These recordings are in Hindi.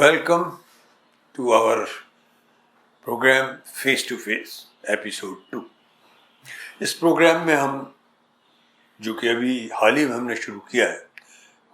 Welcome to our program Face to Face episode 2। इस प्रोग्राम में हम जो कि अभी हाल ही में हमने शुरू किया है,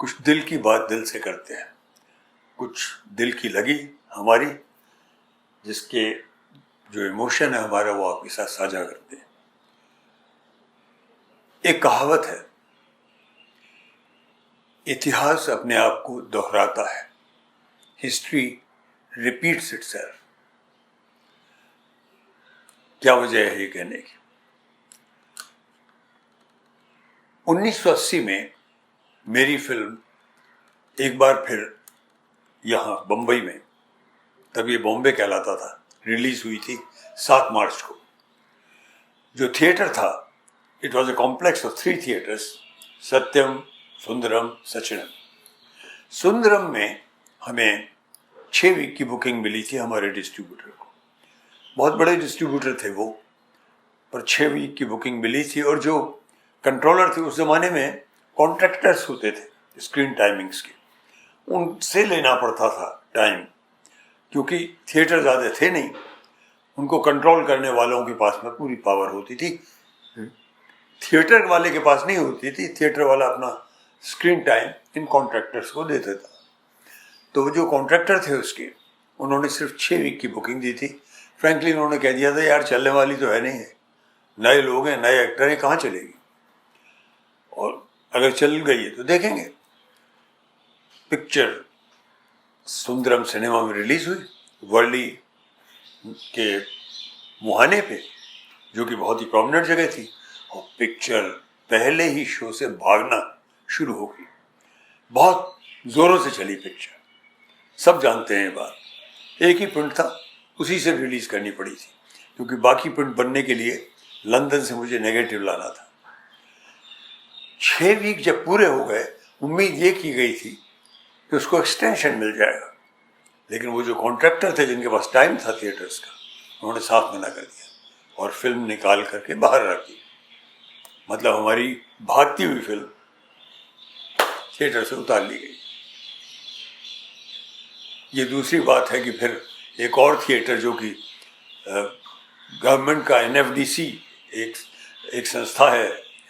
कुछ दिल की बात दिल से करते हैं, कुछ दिल की लगी हमारी, जिसके जो इमोशन है हमारा वो आपके साथ साझा करते हैं। एक कहावत है, इतिहास अपने आप को दोहराता है, हिस्ट्री रिपीट्स इटसेल्फ। क्या वजह है ये कहने की? 1980 में मेरी फिल्म एक बार फिर यहाँ बम्बई में, तब ये बॉम्बे कहलाता था, रिलीज हुई थी 7 मार्च को। जो थिएटर था, it was a complex of 3 theatres, Satyam, Sundaram, Sachinam. Sundaram में हमें 6 वीक की बुकिंग मिली थी हमारे डिस्ट्रीब्यूटर को। बहुत बड़े डिस्ट्रीब्यूटर थे वो, पर 6 वीक की बुकिंग मिली थी। और जो कंट्रोलर थे उस ज़माने में कॉन्ट्रैक्टर्स होते थे स्क्रीन टाइमिंग्स के, उनसे लेना पड़ता था टाइम, क्योंकि थिएटर ज़्यादा थे नहीं। उनको कंट्रोल करने वालों के पास में पूरी पावर होती थी, थिएटर वाले के पास नहीं होती थी। थिएटर वाला अपना स्क्रीन टाइम इन कॉन्ट्रैक्टर्स को देता था। तो जो कॉन्ट्रैक्टर थे उसके, उन्होंने सिर्फ 6 वीक की बुकिंग दी थी। फ्रैंकली उन्होंने कह दिया था, यार चलने वाली तो है नहीं है, नए लोग हैं, नए एक्टर हैं, कहाँ चलेगी, और अगर चल गई है तो देखेंगे। पिक्चर सुंदरम सिनेमा में रिलीज हुई, वर्ली के मुहाने पे, जो कि बहुत ही प्रोमिनेंट जगह थी, और पिक्चर पहले ही शो से भागना शुरू हो गई। बहुत जोरों से चली पिक्चर, सब जानते हैं ये बात। एक ही प्रिंट था, उसी से रिलीज करनी पड़ी थी, क्योंकि बाकी प्रिंट बनने के लिए लंदन से मुझे नेगेटिव लाना था। 6 वीक जब पूरे हो गए, उम्मीद ये की गई थी कि उसको एक्सटेंशन मिल जाएगा, लेकिन वो जो कॉन्ट्रैक्टर थे जिनके पास टाइम था थिएटर्स का, उन्होंने साफ मना कर दिया और फिल्म निकाल करके बाहर रख दी। मतलब हमारी भागती हुई फिल्म थिएटर से उतार ली गई। ये दूसरी बात है कि फिर एक और थिएटर, जो कि गवर्नमेंट का NFDC एक संस्था है,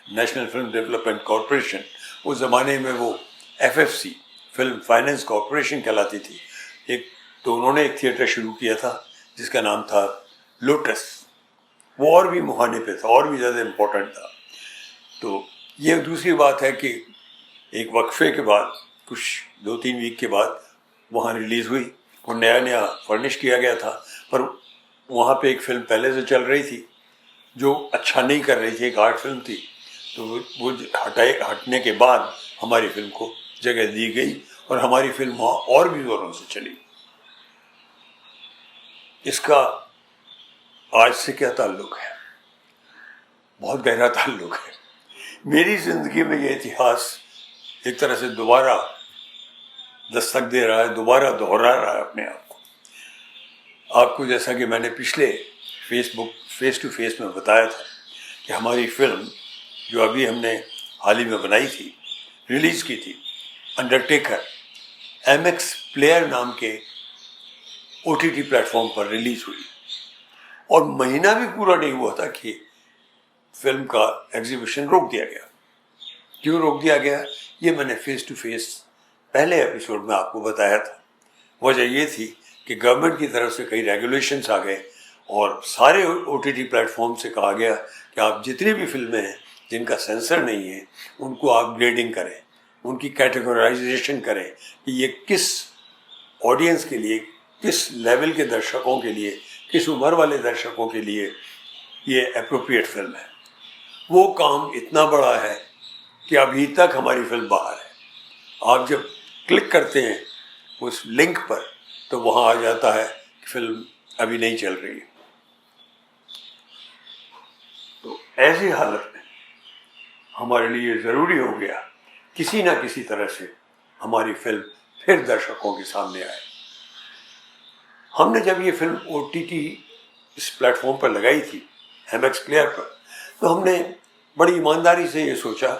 नेशनल फिल्म डेवलपमेंट कॉरपोरेशन, उस ज़माने में वो FFC फिल्म फाइनेंस कॉरपोरेशन कहलाती थी। तो उन्होंने एक थिएटर शुरू किया था जिसका नाम था लोटस। वो और भी मुहाने पे था, और भी ज़्यादा इम्पोर्टेंट था। तो ये दूसरी बात है कि एक वक्फे के बाद, कुछ 2-3 वीक के बाद वहाँ रिलीज़ हुई। वो नया फर्निश किया गया था, पर वहाँ पे एक फिल्म पहले से चल रही थी जो अच्छा नहीं कर रही थी, एक आर्ट फिल्म थी। तो वो हटने के बाद हमारी फिल्म को जगह दी गई और हमारी फिल्म वहाँ और भी जोरों से चली। इसका आज से क्या ताल्लुक है? बहुत गहरा ताल्लुक है। मेरी ज़िंदगी में ये इतिहास एक तरह से दोबारा दस्तक दे रहा है, दोबारा दोहरा रहा है अपने आप को। आपको जैसा कि मैंने पिछले फेस टू फेस में बताया था कि हमारी फिल्म जो अभी हमने हाल ही में बनाई थी, रिलीज़ की थी, अंडरटेकर, MX प्लेयर नाम के OTT प्लेटफॉर्म पर रिलीज़ हुई। और महीना भी पूरा नहीं हुआ था कि फिल्म का एग्जीबिशन रोक दिया गया। क्यों रोक दिया गया, ये मैंने फेस टू फेस पहले एपिसोड में आपको बताया था। वजह ये थी कि गवर्नमेंट की तरफ से कई रेगुलेशंस आ गए और सारे OTT प्लेटफॉर्म से कहा गया कि आप जितनी भी फिल्में हैं जिनका सेंसर नहीं है, उनको आप ग्रेडिंग करें, उनकी कैटेगराइजेशन करें कि ये किस ऑडियंस के लिए, किस लेवल के दर्शकों के लिए, किस उम्र वाले दर्शकों के लिए ये अप्रोप्रिएट फिल्म है। वो काम इतना बड़ा है कि अभी तक हमारी फिल्म बाहर है। आप जब क्लिक करते हैं उस लिंक पर, तो वहाँ आ जाता है कि फिल्म अभी नहीं चल रही है। तो ऐसी हालत में हमारे लिए ज़रूरी हो गया किसी ना किसी तरह से हमारी फिल्म फिर दर्शकों के सामने आए। हमने जब ये फिल्म OTT इस प्लेटफॉर्म पर लगाई थी, MX प्लेयर पर, तो हमने बड़ी ईमानदारी से ये सोचा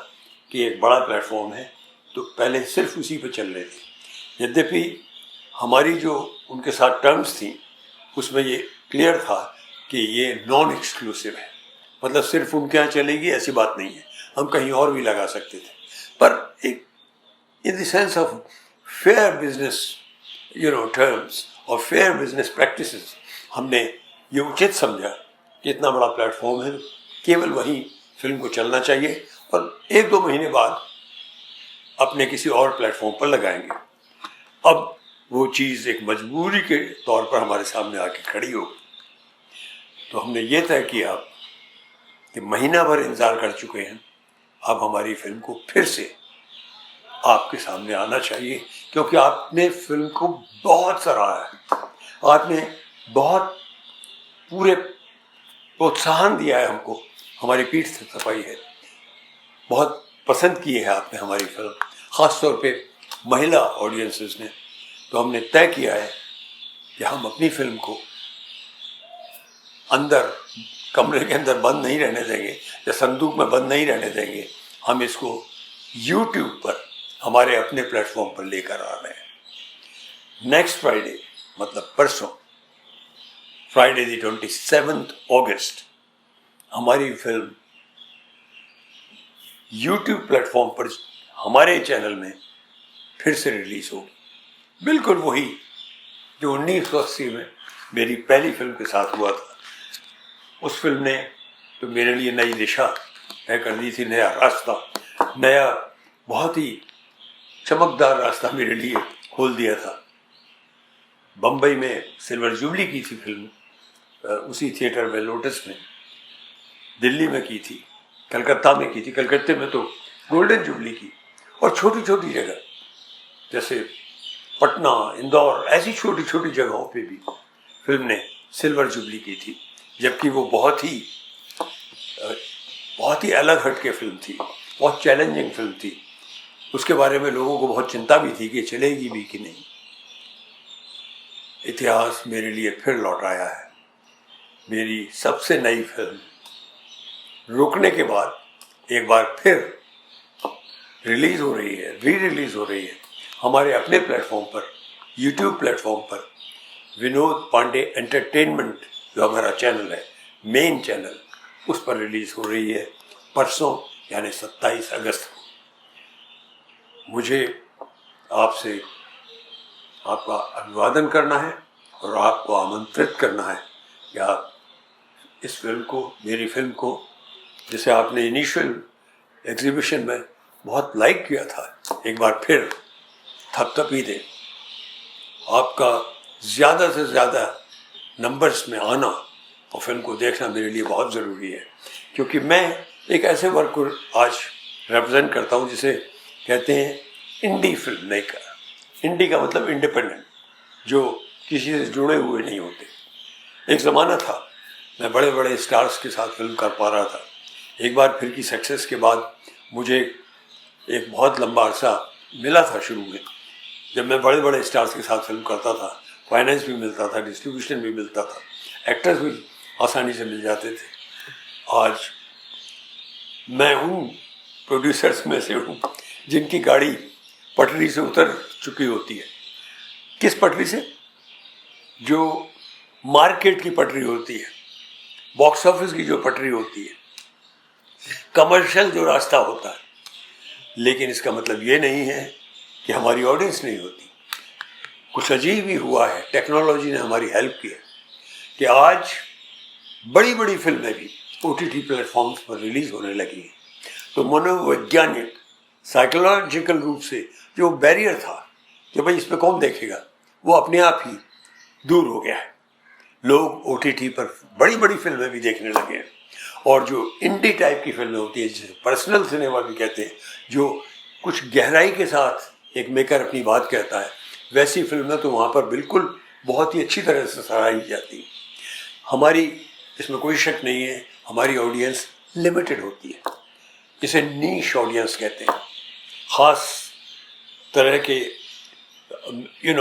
कि एक बड़ा प्लेटफॉर्म है, तो पहले सिर्फ उसी पर चल रहे थे। यद्यपि हमारी जो उनके साथ टर्म्स थी उसमें ये क्लियर था कि ये नॉन एक्सक्लूसिव है, मतलब सिर्फ उनके यहाँ चलेगी ऐसी बात नहीं है, हम कहीं और भी लगा सकते थे। पर एक in the sense of fair business terms और फेयर बिजनेस प्रैक्टिसेस, हमने ये उचित समझा कि इतना बड़ा प्लेटफॉर्म है, केवल वहीं फिल्म को चलना चाहिए और 1-2 महीने बाद अपने किसी और प्लेटफॉर्म पर लगाएंगे। अब वो चीज़ एक मजबूरी के तौर पर हमारे सामने आके खड़ी हो, तो हमने ये तय किया कि महीना भर इंतज़ार कर चुके हैं, अब हमारी फिल्म को फिर से आपके सामने आना चाहिए, क्योंकि आपने फिल्म को बहुत सराहा है, आपने बहुत पूरे प्रोत्साहन दिया है हमको, हमारी पीठ से थपाई है, बहुत पसंद की है आपने हमारी फिल्म, ख़ास तौर पे महिला ऑडियंसेस ने। तो हमने तय किया है कि हम अपनी फिल्म को अंदर कमरे के अंदर बंद नहीं रहने देंगे या संदूक में बंद नहीं रहने देंगे, हम इसको YouTube पर हमारे अपने प्लेटफॉर्म पर लेकर आ रहे हैं। नेक्स्ट फ्राइडे, मतलब परसों, फ्राइडे दी 27 अगस्त, हमारी फिल्म YouTube प्लेटफॉर्म पर हमारे चैनल में फिर से रिलीज होगी। बिल्कुल वही जो 1980 में मेरी पहली फिल्म के साथ हुआ था। उस फिल्म ने तो मेरे लिए नई दिशा तय कर दी थी, नया रास्ता, नया बहुत ही चमकदार रास्ता मेरे लिए खोल दिया था। बम्बई में सिल्वर जुबली की थी फिल्म, उसी थिएटर में, लोटस में। दिल्ली में की थी, कलकत्ता में की थी, कलकत्ते में तो गोल्डन जुबली की, और छोटी छोटी जगह जैसे पटना, इंदौर, ऐसी छोटी छोटी जगहों पे भी फिल्म ने सिल्वर जुबली की थी, जबकि वो बहुत ही अलग हटके फिल्म थी, बहुत चैलेंजिंग फिल्म थी। उसके बारे में लोगों को बहुत चिंता भी थी कि चलेगी भी कि नहीं। इतिहास मेरे लिए फिर लौट आया है। मेरी सबसे नई फिल्म रुकने के बाद एक बार फिर रिलीज हो रही है, री रिलीज हो रही है हमारे अपने प्लेटफॉर्म पर, YouTube प्लेटफॉर्म पर। विनोद पांडे एंटरटेनमेंट जो हमारा चैनल है, मेन चैनल, उस पर रिलीज हो रही है परसों, यानी 27 अगस्त को। मुझे आपसे आपका अभिवादन करना है और आपको आमंत्रित करना है कि आप इस फिल्म को, मेरी फिल्म को, जिसे आपने इनिशियल एग्जीबिशन में बहुत लाइक किया था, एक बार फिर थपथपी दें। आपका ज़्यादा से ज़्यादा नंबर्स में आना और फिल्म को देखना मेरे लिए बहुत ज़रूरी है, क्योंकि मैं एक ऐसे वर्क को आज रिप्रेजेंट करता हूँ जिसे कहते हैं इंडी फिल्म मेकर। इंडी का मतलब इंडिपेंडेंट, जो किसी से जुड़े हुए नहीं होते। एक ज़माना था मैं बड़े बड़े स्टार्स के साथ फिल्म कर पा रहा था। एक बार फिर की सक्सेस के बाद मुझे एक बहुत लंबा अरसा मिला था शुरू में, जब मैं बड़े बड़े स्टार्स के साथ फिल्म करता था, फाइनेंस भी मिलता था, डिस्ट्रीब्यूशन भी मिलता था, एक्टर्स भी आसानी से मिल जाते थे। आज मैं उन प्रोड्यूसर्स में से हूँ जिनकी गाड़ी पटरी से उतर चुकी होती है। किस पटरी से? जो मार्केट की पटरी होती है, बॉक्स ऑफिस की जो पटरी होती है, कमर्शियल जो रास्ता होता है। लेकिन इसका मतलब ये नहीं है कि हमारी ऑडियंस नहीं होती। कुछ अजीब ही हुआ है, टेक्नोलॉजी ने हमारी हेल्प की है कि आज बड़ी बड़ी फिल्में भी OTT प्लेटफॉर्म्स पर रिलीज होने लगी हैं। तो मनोवैज्ञानिक, साइकोलॉजिकल रूप से जो बैरियर था कि भाई इस पर कौन देखेगा, वो अपने आप ही दूर हो गया है। लोग OTT पर बड़ी बड़ी फिल्में भी देखने लगे हैं, और जो इंडी टाइप की फिल्में होती है, जिसे पर्सनल सिनेमा भी कहते हैं, जो कुछ गहराई के साथ एक मेकर अपनी बात कहता है, वैसी फिल्में तो वहाँ पर बिल्कुल बहुत ही अच्छी तरह से सराही जाती है। हमारी इसमें कोई शक नहीं है, हमारी ऑडियंस लिमिटेड होती है, इसे नीश ऑडियंस कहते हैं। ख़ास तरह के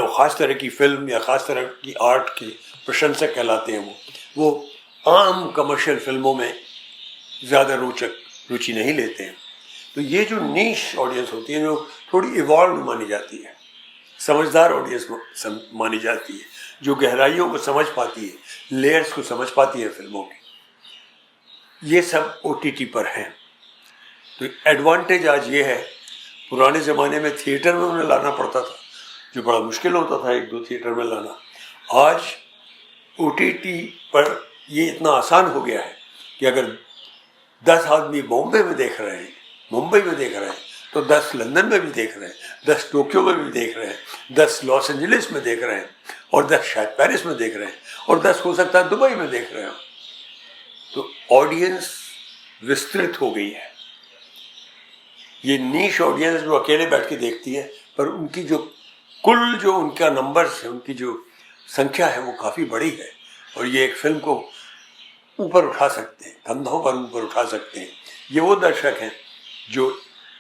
ख़ास तरह की फिल्म या ख़ास तरह की आर्ट के प्रशंसक कहलाते हैं वो आम कमर्शियल फिल्मों में ज़्यादा रुचि नहीं लेते हैं। तो ये जो नीश ऑडियंस होती है, जो थोड़ी इवॉल्व मानी जाती है, समझदार ऑडियंस मानी जाती है, जो गहराइयों को समझ पाती है, लेयर्स को समझ पाती है फिल्मों की। ये सब OTT पर हैं। तो एडवांटेज आज ये है, पुराने ज़माने में थिएटर में उन्हें लाना पड़ता था, जो बड़ा मुश्किल होता था 1-2 थिएटर में लाना। आज OTT पर ये इतना आसान हो गया है कि अगर 10 आदमी बॉम्बे में देख रहे हैं, मुंबई में देख रहे हैं, तो 10 लंदन में भी देख रहे हैं, 10 टोक्यो में भी देख रहे हैं, 10 लॉस एंजलिस में देख रहे हैं, और 10 शायद पेरिस में देख रहे हैं, और 10 हो सकता है दुबई में देख रहे हो। तो ऑडियंस विस्तृत हो गई है। ये नीश ऑडियंस जो अकेले बैठ के देखती है, पर उनकी जो उनका नंबर्स है, उनकी जो संख्या है, वो काफ़ी बड़ी है, और ये एक फिल्म को ऊपर उठा सकते हैं, कंधों पर ऊपर उठा सकते हैं। ये वो दर्शक हैं जो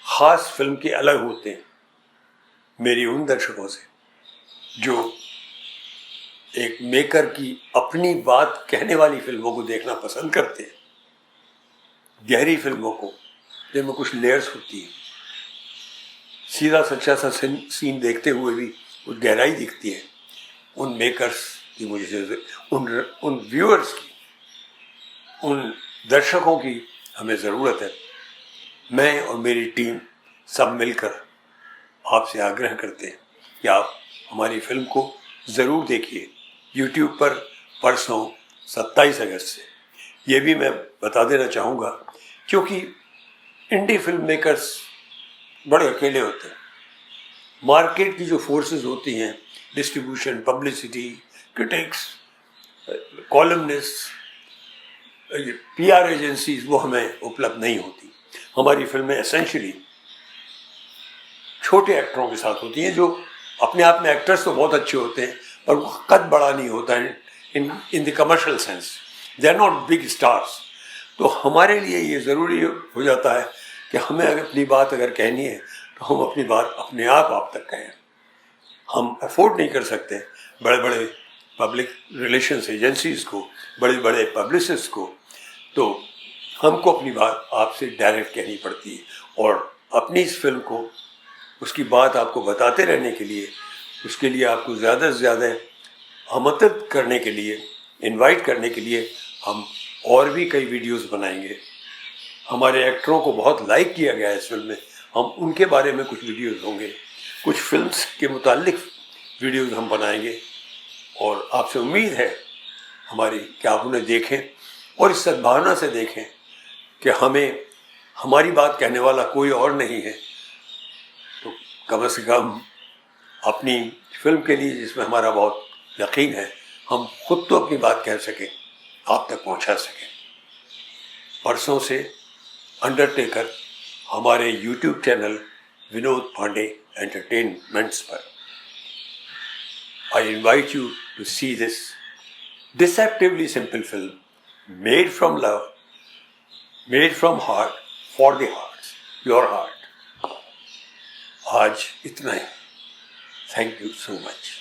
ख़ास फिल्म के अलग होते हैं मेरी उन दर्शकों से, जो एक मेकर की अपनी बात कहने वाली फिल्मों को देखना पसंद करते हैं, गहरी फिल्मों को, जिनमें कुछ लेयर्स होती है। सीधा सच्चा सा सीन देखते हुए भी कुछ गहराई दिखती है। उन मेकर्स की मुझे, उन व्यूअर्स की, उन दर्शकों की हमें ज़रूरत है। मैं और मेरी टीम सब मिलकर आपसे आग्रह करते हैं कि आप हमारी फिल्म को ज़रूर देखिए YouTube पर परसों 27 अगस्त से। ये भी मैं बता देना चाहूँगा, क्योंकि इंडी फिल्म मेकर्स बड़े अकेले होते हैं। मार्केट की जो फोर्सेस होती हैं, distribution, publicity, critics, columnist, PR agencies, वो हमें उपलब्ध नहीं होती। हमारी फिल्में एसेंशियली छोटे एक्टरों के साथ होती हैं, जो अपने आप में एक्टर्स तो बहुत अच्छे होते हैं, पर वो कद बड़ा नहीं होता है in the commercial sense. They are not big stars. तो हमारे लिए ये ज़रूरी हो जाता है कि हमें अगर अपनी बात अगर कहनी है, तो हम अपनी बात अपने आप तक कहें। हम अफोर्ड नहीं कर सकते बड़े बड़े पब्लिक रिलेशंस एजेंसीज़ को, बड़े बड़े पब्लिसिस्ट को। तो हमको अपनी बात आपसे डायरेक्ट कहनी पड़ती है, और अपनी इस फिल्म को, उसकी बात आपको बताते रहने के लिए, उसके लिए आपको ज़्यादा से ज़्यादा आमंत्रित करने के लिए, इनवाइट करने के लिए हम और भी कई वीडियोस बनाएंगे। हमारे एक्टरों को बहुत लाइक किया गया है इस फिल्म में, हम उनके बारे में कुछ वीडियोस होंगे, कुछ फिल्म्स के मुताल्लिक वीडियोस हम बनाएंगे, और आपसे उम्मीद है हमारी कि आप उन्हें देखें और इस सद्भावना से देखें कि हमें, हमारी बात कहने वाला कोई और नहीं है, तो कम से कम अपनी फिल्म के लिए, जिसमें हमारा बहुत यकीन है, हम खुद तो अपनी बात कह सकें, आप तक पहुंचा सकें। परसों से अंडरटेकर हमारे YouTube channel Vinod Pandey entertainments पर। I invite you to see this deceptively simple film, made from love, made from heart, for the hearts, your heart. आज इतना ही। Thank you so much.